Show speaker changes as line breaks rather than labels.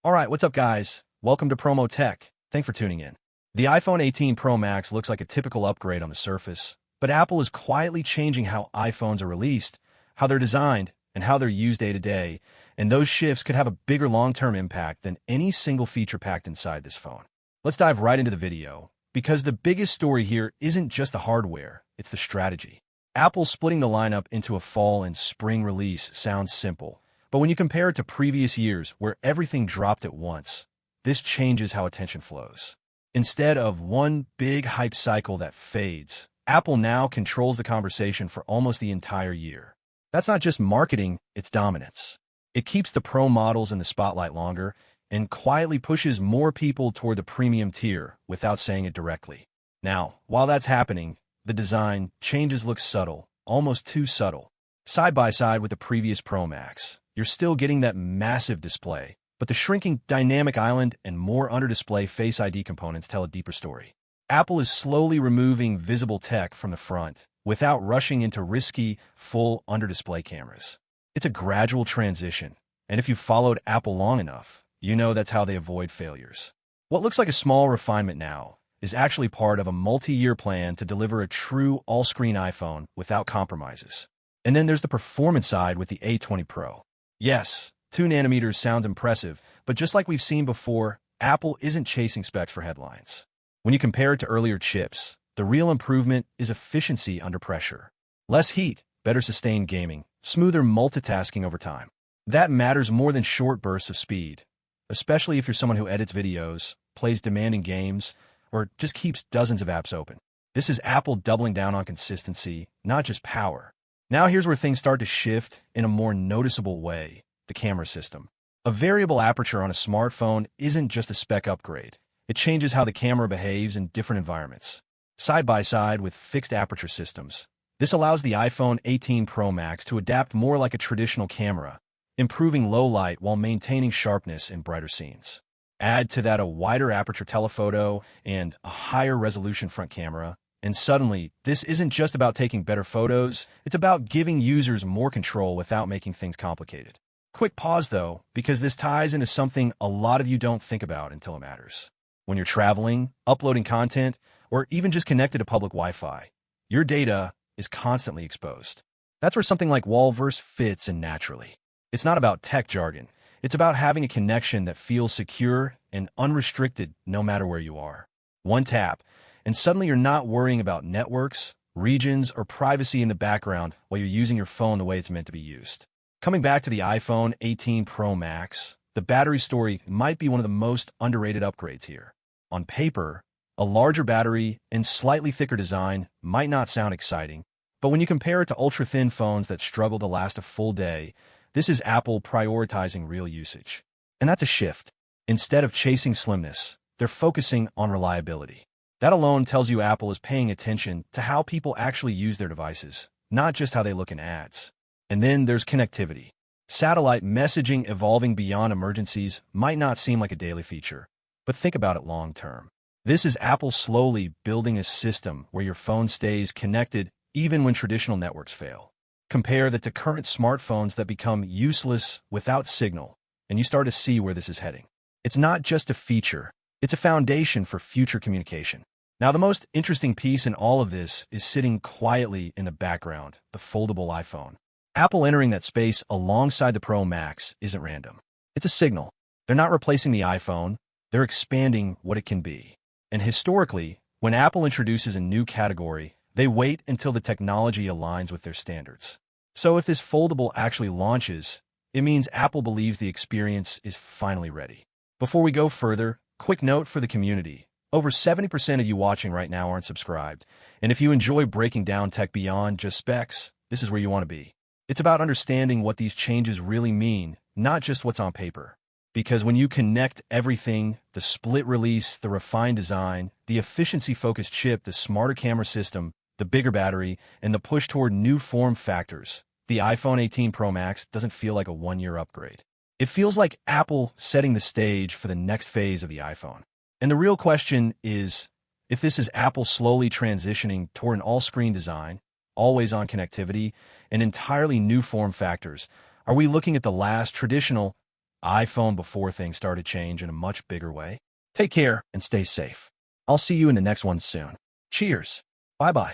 All right, what's up, guys? Welcome to Promotech. Thanks for tuning in. The iPhone 18 Pro Max looks like a typical upgrade on the surface, but Apple is quietly changing how iPhones are released, how they're designed, and how they're used day to day, and those shifts could have a bigger long-term impact than any single feature packed inside this phone. Let's dive right into the video, because the biggest story here isn't just the hardware, it's the strategy. Apple splitting the lineup into a fall and spring release sounds simple, but when you compare it to previous years where everything dropped at once, this changes how attention flows. Instead of one big hype cycle that fades, Apple now controls the conversation for almost the entire year. That's not just marketing, it's dominance. It keeps the Pro models in the spotlight longer and quietly pushes more people toward the premium tier without saying it directly. Now, while that's happening, the design changes look subtle, almost too subtle. Side by side with the previous Pro Max, you're still getting that massive display, but the shrinking dynamic island and more under-display Face ID components tell a deeper story. Apple is slowly removing visible tech from the front without rushing into risky, full under-display cameras. It's a gradual transition, and if you've followed Apple long enough, you know that's how they avoid failures. What looks like a small refinement now is actually part of a multi-year plan to deliver a true all-screen iPhone without compromises. And then there's the performance side with the A20 Pro. Yes, 2 nanometers sounds impressive, but just like we've seen before, Apple isn't chasing specs for headlines. When you compare it to earlier chips, the real improvement is efficiency under pressure. Less heat, better sustained gaming, smoother multitasking over time. That matters more than short bursts of speed, especially if you're someone who edits videos, plays demanding games, or just keeps dozens of apps open. This is Apple doubling down on consistency, not just power. Now here's where things start to shift in a more noticeable way, the camera system. A variable aperture on a smartphone isn't just a spec upgrade. It changes how the camera behaves in different environments. Side by side with fixed aperture systems, this allows the iPhone 18 Pro Max to adapt more like a traditional camera, improving low light while maintaining sharpness in brighter scenes. Add to that a wider aperture telephoto and a higher resolution front camera, and suddenly, this isn't just about taking better photos, it's about giving users more control without making things complicated. Quick pause though, because this ties into something a lot of you don't think about until it matters. When you're traveling, uploading content, or even just connected to public Wi-Fi, your data is constantly exposed. That's where something like Wallverse fits in naturally. It's not about tech jargon. It's about having a connection that feels secure and unrestricted no matter where you are. One tap, and suddenly you're not worrying about networks, regions, or privacy in the background while you're using your phone the way it's meant to be used. Coming back to the iPhone 18 Pro Max, the battery story might be one of the most underrated upgrades here. On paper, a larger battery and slightly thicker design might not sound exciting, but when you compare it to ultra-thin phones that struggle to last a full day, this is Apple prioritizing real usage. And that's a shift. Instead of chasing slimness, they're focusing on reliability. That alone tells you Apple is paying attention to how people actually use their devices, not just how they look in ads. And then there's connectivity. Satellite messaging evolving beyond emergencies might not seem like a daily feature, but think about it long term. This is Apple slowly building a system where your phone stays connected even when traditional networks fail. Compare that to current smartphones that become useless without signal, and you start to see where this is heading. It's not just a feature, it's a foundation for future communication. Now, the most interesting piece in all of this is sitting quietly in the background, the foldable iPhone. Apple entering that space alongside the Pro Max isn't random. It's a signal. They're not replacing the iPhone, they're expanding what it can be. And historically, when Apple introduces a new category, they wait until the technology aligns with their standards. So if this foldable actually launches, it means Apple believes the experience is finally ready. Before we go further, quick note for the community. Over 70% of you watching right now aren't subscribed, and if you enjoy breaking down tech beyond just specs, this is where you want to be. It's about understanding what these changes really mean, not just what's on paper. Because when you connect everything, the split release, the refined design, the efficiency-focused chip, the smarter camera system, the bigger battery, and the push toward new form factors, the iPhone 18 Pro Max doesn't feel like a one-year upgrade. It feels like Apple setting the stage for the next phase of the iPhone. And the real question is, if this is Apple slowly transitioning toward an all-screen design, always-on connectivity, and entirely new form factors, are we looking at the last traditional iPhone before things started to change in a much bigger way. Take care and stay safe. I'll see you in the next one soon. Cheers. Bye-bye.